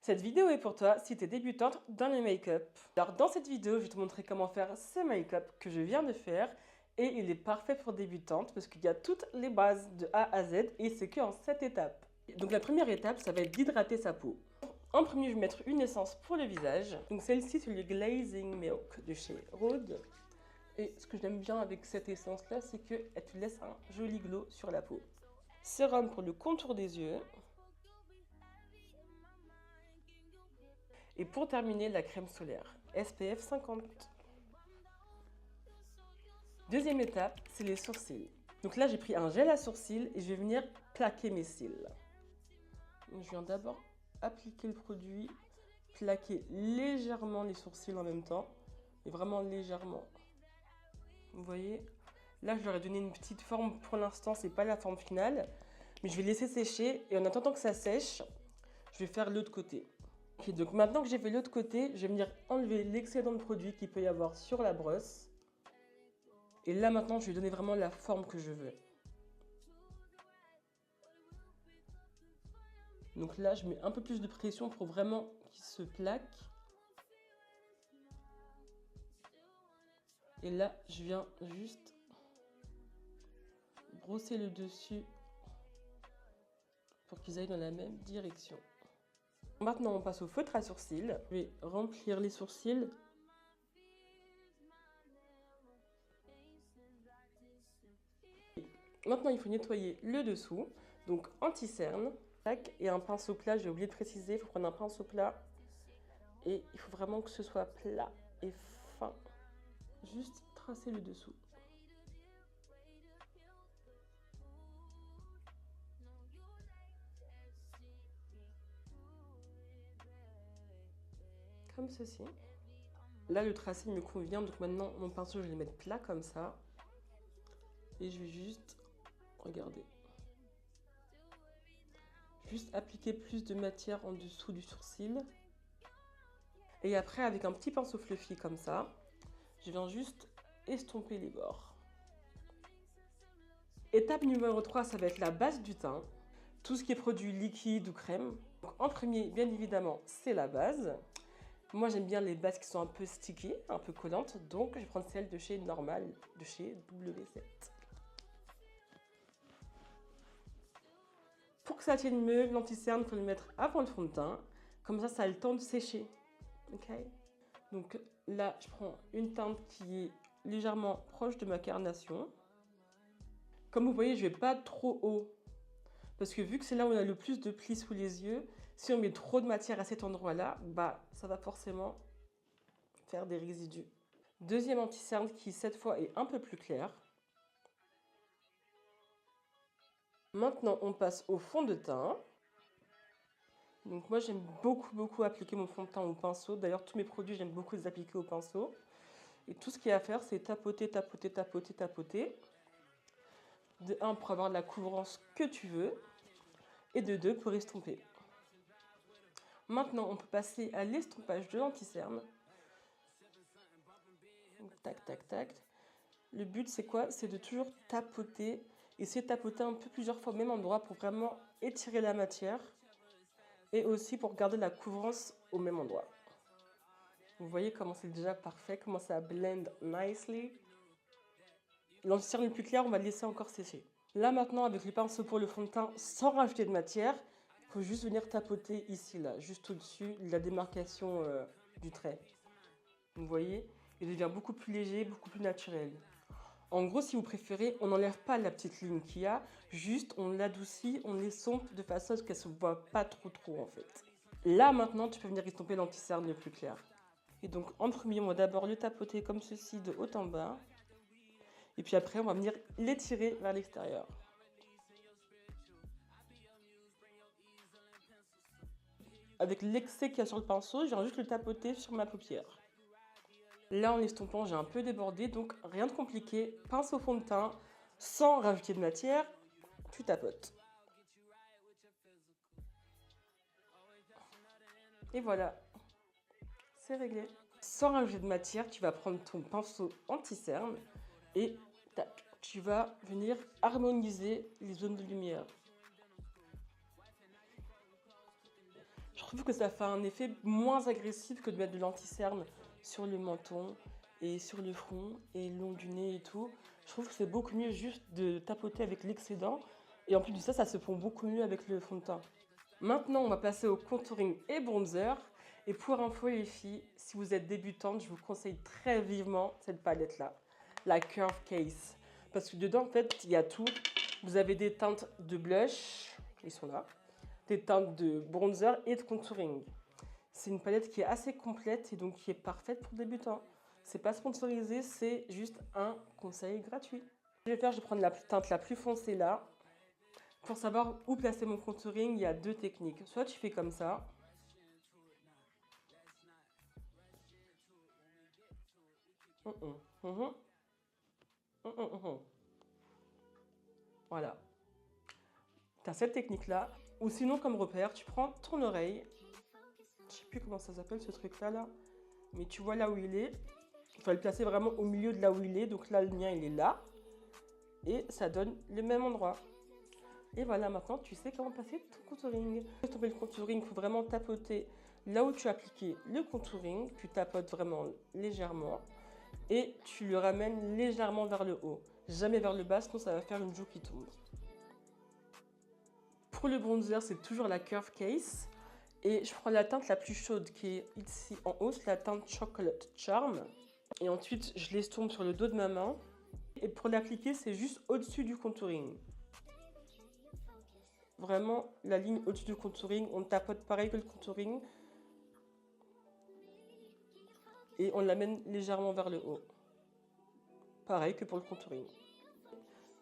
Cette vidéo est pour toi si tu es débutante dans le make-up. Alors dans cette vidéo, je vais te montrer comment faire ce make-up que je viens de faire. Et il est parfait pour débutantes parce qu'il y a toutes les bases de A à Z et c'est que en 7 étapes. Donc la première étape, ça va être d'hydrater sa peau. En premier, je vais mettre une essence pour le visage. Donc celle-ci, c'est le Glazing Milk de chez Rhode. Et ce que j'aime bien avec cette essence-là, c'est qu'elle te laisse un joli glow sur la peau. Sérum pour le contour des yeux. Et pour terminer, la crème solaire, SPF 50. Deuxième étape, c'est les sourcils. Donc là, j'ai pris un gel à sourcils et je vais venir plaquer mes cils. Donc, je viens d'abord appliquer le produit, plaquer légèrement les sourcils en même temps, et vraiment légèrement. Vous voyez? Là, je leur ai donné une petite forme pour l'instant, c'est pas la forme finale, mais je vais laisser sécher et en attendant que ça sèche, je vais faire l'autre côté. Ok, donc maintenant que j'ai fait l'autre côté, je vais venir enlever l'excédent de produit qu'il peut y avoir sur la brosse. Et là maintenant, je vais donner vraiment la forme que je veux. Donc là, je mets un peu plus de pression pour vraiment qu'il se plaque. Et là, je viens juste brosser le dessus pour qu'ils aillent dans la même direction. Maintenant, on passe au feutre à sourcils. Je vais remplir les sourcils. Maintenant, il faut nettoyer le dessous. Donc, anti-cerne. Et un pinceau plat, j'ai oublié de préciser, il faut prendre un pinceau plat. Et il faut vraiment que ce soit plat et fin. Juste tracer le dessous. Comme ceci. Là, le tracé me convient, donc maintenant, mon pinceau, je vais le mettre plat comme ça. Et je vais juste, regardez, juste appliquer plus de matière en dessous du sourcil. Et après, avec un petit pinceau fluffy comme ça, je viens juste estomper les bords. Étape numéro 3, ça va être la base du teint. Tout ce qui est produit liquide ou crème. Donc, en premier, bien évidemment, c'est la base. Moi, j'aime bien les bases qui sont un peu sticky, un peu collantes. Donc, je vais prendre celle de chez Normal, de chez W7. Pour que ça tienne mieux, l'anti-cerne, il faut le mettre avant le fond de teint. Comme ça a le temps de sécher. Ok? Donc là, je prends une teinte qui est légèrement proche de ma carnation. Comme vous voyez, je ne vais pas trop haut. Parce que vu que c'est là où on a le plus de plis sous les yeux, si on met trop de matière à cet endroit-là, bah, ça va forcément faire des résidus. Deuxième anti-cerne qui, cette fois, est un peu plus clair. Maintenant, on passe au fond de teint. Donc moi, j'aime beaucoup appliquer mon fond de teint au pinceau. D'ailleurs, tous mes produits, j'aime beaucoup les appliquer au pinceau. Et tout ce qu'il y a à faire, c'est tapoter. De 1, pour avoir la couvrance que tu veux. Et de 2, pour estomper. Maintenant, on peut passer à l'estompage de l'anti-cerne. Tac. Le but, c'est quoi? C'est de toujours tapoter. Essayer de tapoter un peu plusieurs fois au même endroit pour vraiment étirer la matière. Et aussi pour garder la couvrance au même endroit. Vous voyez comment c'est déjà parfait, comment ça blend nicely. L'anti-cerne le plus clair, on va le laisser encore sécher. Là maintenant, avec les pinceaux pour le fond de teint, sans rajouter de matière, il faut juste venir tapoter ici, là, juste au-dessus de la démarcation du trait. Vous voyez, il devient beaucoup plus léger, beaucoup plus naturel. En gros, si vous préférez, on n'enlève pas la petite ligne qu'il y a, juste on l'adoucit, on l'estompe de façon à ce qu'elle ne se voit pas trop en fait. Là maintenant, tu peux venir estomper l'anti-cerne le plus clair. Et donc en premier, on va d'abord le tapoter comme ceci de haut en bas. Et puis après, on va venir l'étirer vers l'extérieur. Avec l'excès qu'il y a sur le pinceau, je viens juste le tapoter sur ma paupière. Là, en estompant, j'ai un peu débordé, donc rien de compliqué. Pinceau fond de teint, sans rajouter de matière, tu tapotes. Et voilà, c'est réglé. Sans rajouter de matière, tu vas prendre ton pinceau anti-cerne et tac, tu vas venir harmoniser les zones de lumière. trouve que ça fait un effet moins agressif que de mettre de l'anti-cerne sur le menton et sur le front et le long du nez et tout. Je trouve que c'est beaucoup mieux juste de tapoter avec l'excédent. Et en plus de ça, ça se fond beaucoup mieux avec le fond de teint. Maintenant, on va passer au contouring et bronzer. Et pour info les filles, si vous êtes débutante, je vous conseille très vivement cette palette-là, la Curve Case. Parce que dedans, en fait, il y a tout. Vous avez des teintes de blush, ils sont là, des teintes de bronzer et de contouring. C'est une palette qui est assez complète et donc qui est parfaite pour débutants. C'est pas sponsorisé, c'est juste un conseil gratuit. Je vais prendre la teinte la plus foncée là. Pour savoir où placer mon contouring, il y a deux techniques. Soit tu fais comme ça. Voilà. Tu as cette technique-là. Ou sinon, comme repère, tu prends ton oreille. Je sais plus comment ça s'appelle ce truc-là, là. Mais tu vois là où il est. Il faut le placer vraiment au milieu de là où il est. Donc là, le mien, il est là. Et ça donne le même endroit. Et voilà, maintenant, tu sais comment passer ton contouring. Pour tomber le contouring, il faut vraiment tapoter là où tu as appliqué le contouring. Tu tapotes vraiment légèrement. Et tu le ramènes légèrement vers le haut. Jamais vers le bas, sinon ça va faire une joue qui tombe. Pour le bronzer, c'est toujours la Curve Case. Et je prends la teinte la plus chaude qui est ici en haut, c'est la teinte Chocolate Charm. Et ensuite, je l'estompe sur le dos de ma main. Et pour l'appliquer, c'est juste au-dessus du contouring. Vraiment, la ligne au-dessus du contouring, on tapote pareil que le contouring. Et on l'amène légèrement vers le haut. Pareil que pour le contouring.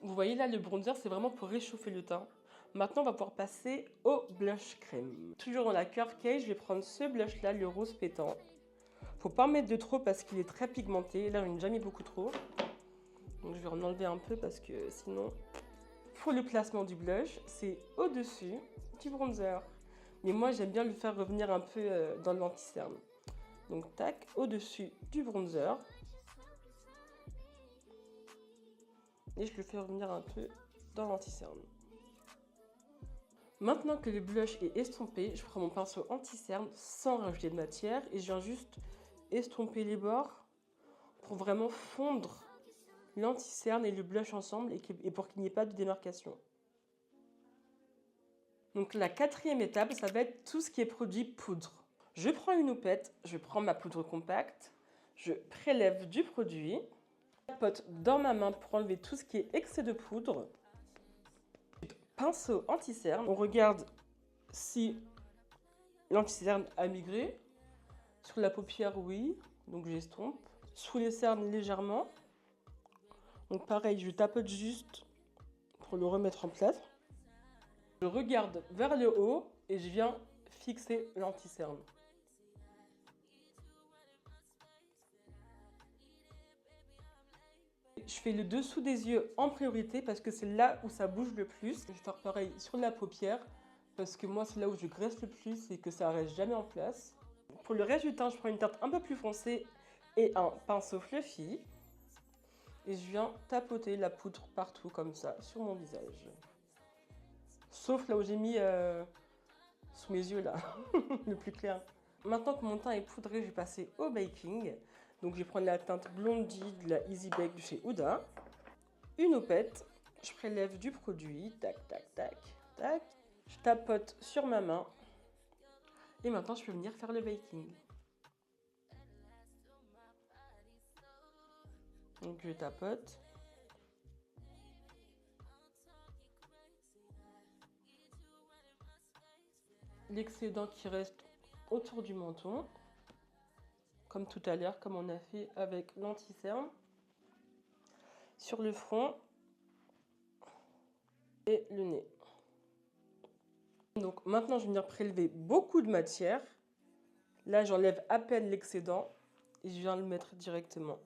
Vous voyez là, le bronzer, c'est vraiment pour réchauffer le teint. Maintenant, on va pouvoir passer au blush crème. Toujours dans la Curve Case, je vais prendre ce blush-là, le rose pétant. Faut pas en mettre de trop parce qu'il est très pigmenté. Là, j'en ai déjà mis beaucoup trop. Donc, je vais en enlever un peu parce que sinon... Pour le placement du blush, c'est au-dessus du bronzer. Mais moi, j'aime bien le faire revenir un peu dans l'anti-cerne. Donc, tac, au-dessus du bronzer. Et je le fais revenir un peu dans l'anti-cerne. Maintenant que le blush est estompé, je prends mon pinceau anti-cerne sans rajouter de matière et je viens juste estomper les bords pour vraiment fondre l'anti-cerne et le blush ensemble et pour qu'il n'y ait pas de démarcation. Donc la quatrième étape, ça va être tout ce qui est produit poudre. Je prends une houppette, je prends ma poudre compacte, je prélève du produit, je tapote dans ma main pour enlever tout ce qui est excès de poudre. Pinceau anti-cerne, on regarde si l'anti-cerne a migré. Sur la paupière, oui, donc j'estompe. Sous les cernes, légèrement. Donc pareil, je tapote juste pour le remettre en place. Je regarde vers le haut et je viens fixer l'anti-cerne. Je fais le dessous des yeux en priorité parce que c'est là où ça bouge le plus. Je vais faire pareil sur la paupière parce que moi c'est là où je graisse le plus et que ça reste jamais en place. Pour le reste du teint, je prends une teinte un peu plus foncée et un pinceau fluffy. Et je viens tapoter la poudre partout comme ça sur mon visage. Sauf là où j'ai mis sous mes yeux là, le plus clair. Maintenant que mon teint est poudré, je vais passer au baking. Donc je vais prendre la teinte Blondie de la Easy Bake de chez Huda. Une houppette, je prélève du produit, tac, tac, tac, tac. Je tapote sur ma main. Et maintenant je peux venir faire le baking. Donc je tapote. L'excédent qui reste autour du menton. Comme tout à l'heure, comme on a fait avec l'anti-cerne. Sur le front et le nez. Donc maintenant, je vais venir prélever beaucoup de matière. Là, j'enlève à peine l'excédent et je viens le mettre directement.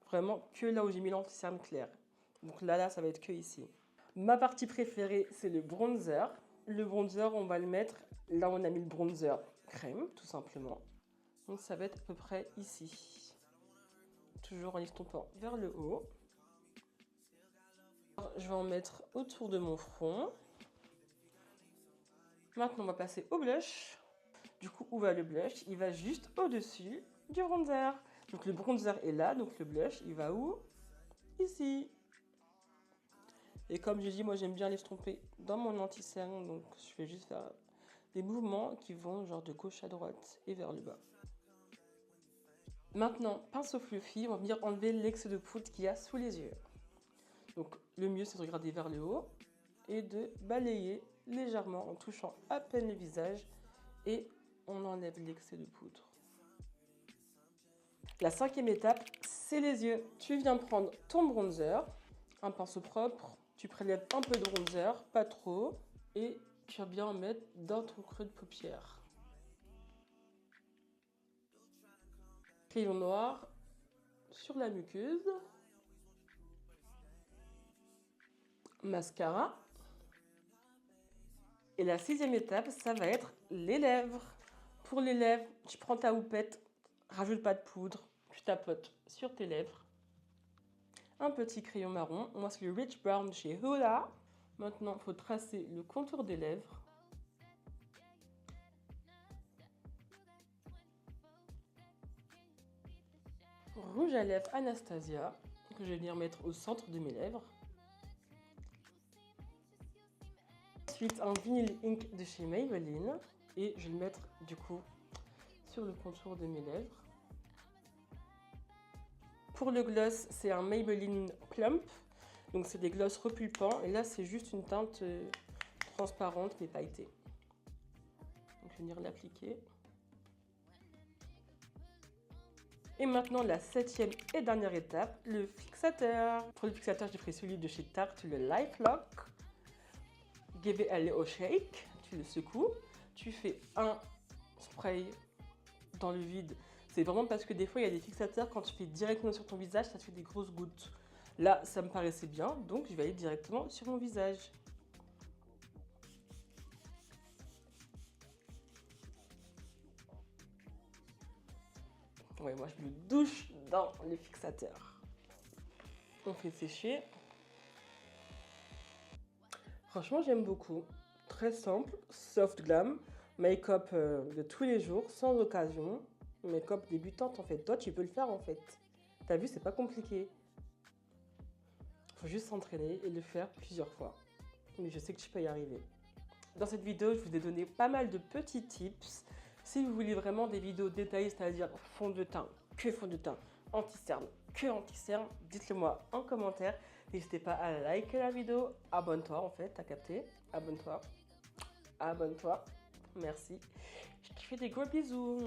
Vraiment que là où j'ai mis l'anti-cerne clair. Donc là, ça va être que ici. Ma partie préférée, c'est le bronzer. Le bronzer, on va le mettre là où on a mis le bronzer crème, tout simplement. Donc ça va être à peu près ici. Toujours en estompant vers le haut. Je vais en mettre autour de mon front. Maintenant, on va passer au blush. Du coup, où va le blush? Il va juste au-dessus du bronzer. Donc le bronzer est là, donc le blush, il va où? Ici. Et comme je dis, moi j'aime bien l'estomper dans mon anti-cerne, donc je vais juste faire des mouvements qui vont genre de gauche à droite et vers le bas. Maintenant, pinceau fluffy, on va venir enlever l'excès de poudre qu'il y a sous les yeux. Donc le mieux c'est de regarder vers le haut et de balayer légèrement en touchant à peine le visage et on enlève l'excès de poudre. La cinquième étape, c'est les yeux. Tu viens prendre ton bronzer, un pinceau propre, tu prélèves un peu de bronzer, pas trop, et tu vas bien en mettre dans ton creux de paupière. Crayon noir sur la muqueuse. Mascara. Et la sixième étape, ça va être les lèvres. Pour les lèvres, tu prends ta houppette, rajoute pas de poudre, tu tapotes sur tes lèvres. Un petit crayon marron, moi c'est le Rich Brown chez Hoola. Maintenant, il faut tracer le contour des lèvres. Rouge à lèvres Anastasia, que je vais venir mettre au centre de mes lèvres. Ensuite, un Vinyl Ink de chez Maybelline. Et je vais le mettre du coup sur le contour de mes lèvres. Pour le gloss, c'est un Maybelline Plump. Donc c'est des glosses repulpants. Et là, c'est juste une teinte transparente mais pailletée. Donc je vais venir l'appliquer. Et maintenant, la septième et dernière étape, le fixateur. Pour le fixateur, j'ai pris celui de chez Tarte, le Life Lock. Give it a little shake. Tu le secoues. Tu fais un spray dans le vide. C'est vraiment parce que des fois, il y a des fixateurs, quand tu fais directement sur ton visage, ça te fait des grosses gouttes. Là, ça me paraissait bien, donc je vais aller directement sur mon visage. Ouais, moi, je me douche dans le fixateur. On fait sécher. Franchement, j'aime beaucoup. Très simple, soft glam, make-up de tous les jours, sans occasion. Make-up débutante en fait. Toi, tu peux le faire en fait. T'as vu, c'est pas compliqué. Faut juste s'entraîner et le faire plusieurs fois. Mais je sais que tu peux y arriver. Dans cette vidéo, je vous ai donné pas mal de petits tips. Si vous voulez vraiment des vidéos détaillées, c'est-à-dire fond de teint, que fond de teint, anti-cerne, que anti-cerne, dites-le moi en commentaire. N'hésitez pas à liker la vidéo, abonne-toi en fait, t'as capté, abonne-toi, abonne-toi, merci. Je te fais des gros bisous.